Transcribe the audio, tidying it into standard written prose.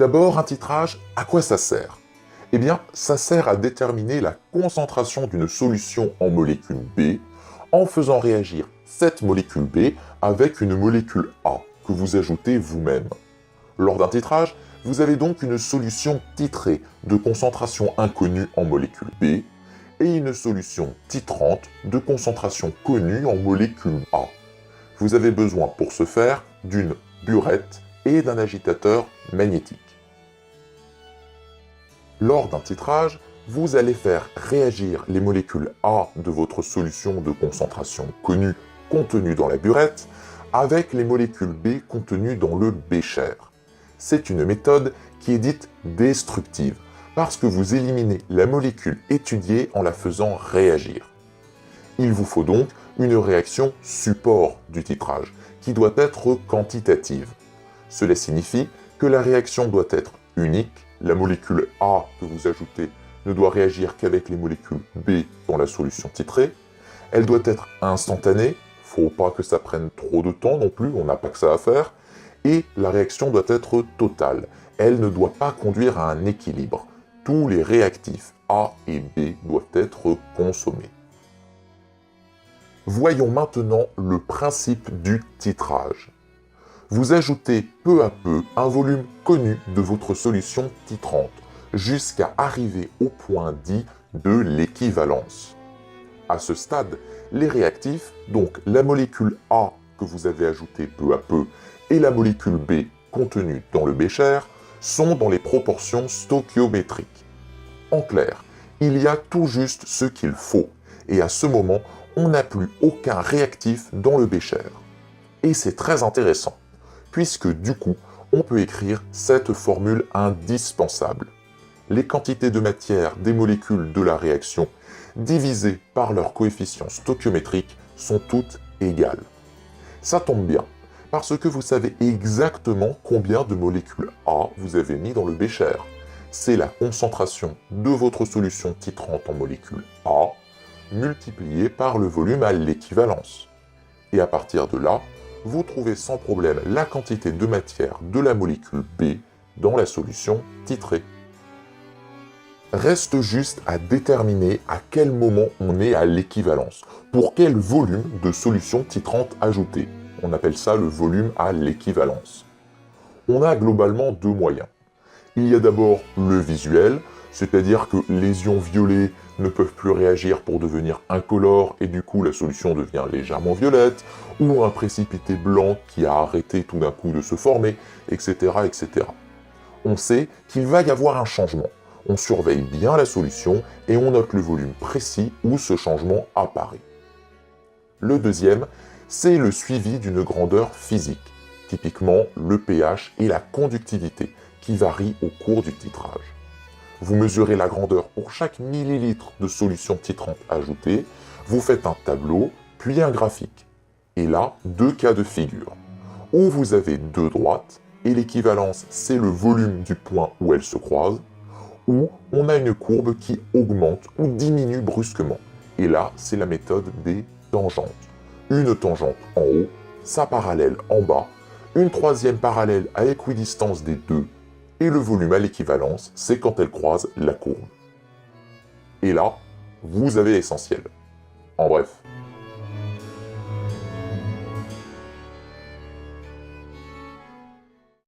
D'abord, un titrage, à quoi ça sert? Eh bien, ça sert à déterminer la concentration d'une solution en molécule B en faisant réagir cette molécule B avec une molécule A que vous ajoutez vous-même. Lors d'un titrage, vous avez donc une solution titrée de concentration inconnue en molécule B et une solution titrante de concentration connue en molécule A. Vous avez besoin pour ce faire d'une burette et d'un agitateur magnétique. Lors d'un titrage, vous allez faire réagir les molécules A de votre solution de concentration connue contenue dans la burette avec les molécules B contenues dans le bécher. C'est une méthode qui est dite destructive parce que vous éliminez la molécule étudiée en la faisant réagir. Il vous faut donc une réaction support du titrage qui doit être quantitative. Cela signifie que la réaction doit être unique, la molécule A que vous ajoutez ne doit réagir qu'avec les molécules B dans la solution titrée, elle doit être instantanée, faut pas que ça prenne trop de temps non plus, on n'a pas que ça à faire, et la réaction doit être totale, elle ne doit pas conduire à un équilibre. Tous les réactifs A et B doivent être consommés. Voyons maintenant le principe du titrage. Vous ajoutez peu à peu un volume connu de votre solution titrante, jusqu'à arriver au point dit de l'équivalence. À ce stade, les réactifs, donc la molécule A que vous avez ajoutée peu à peu et la molécule B contenue dans le bécher, sont dans les proportions stoichiométriques. En clair, il y a tout juste ce qu'il faut, et à ce moment, on n'a plus aucun réactif dans le bécher. Et c'est très intéressant, puisque du coup, on peut écrire cette formule indispensable. Les quantités de matière des molécules de la réaction divisées par leur coefficient stoichiométrique sont toutes égales. Ça tombe bien, parce que vous savez exactement combien de molécules A vous avez mis dans le bécher. C'est la concentration de votre solution titrante en molécule A multipliée par le volume à l'équivalence. Et à partir de là, vous trouvez sans problème la quantité de matière de la molécule B dans la solution titrée. Reste juste à déterminer à quel moment on est à l'équivalence, pour quel volume de solution titrante ajouter. On appelle ça le volume à l'équivalence. On a globalement deux moyens. Il y a d'abord le visuel, c'est-à-dire que les ions violets ne peuvent plus réagir pour devenir incolores et du coup la solution devient légèrement violette, ou un précipité blanc qui a arrêté tout d'un coup de se former, etc., etc. On sait qu'il va y avoir un changement. On surveille bien la solution et on note le volume précis où ce changement apparaît. Le deuxième, c'est le suivi d'une grandeur physique, typiquement le pH et la conductivité, qui varient au cours du titrage. Vous mesurez la grandeur pour chaque millilitre de solution titrante ajoutée, vous faites un tableau, puis un graphique. Et là, deux cas de figure, où vous avez deux droites, et l'équivalence c'est le volume du point où elles se croisent, où on a une courbe qui augmente ou diminue brusquement. Et là, c'est la méthode des tangentes. Une tangente en haut, sa parallèle en bas, une troisième parallèle à équidistance des deux, et le volume à l'équivalence, c'est quand elle croise la courbe. Et là, vous avez l'essentiel. En bref,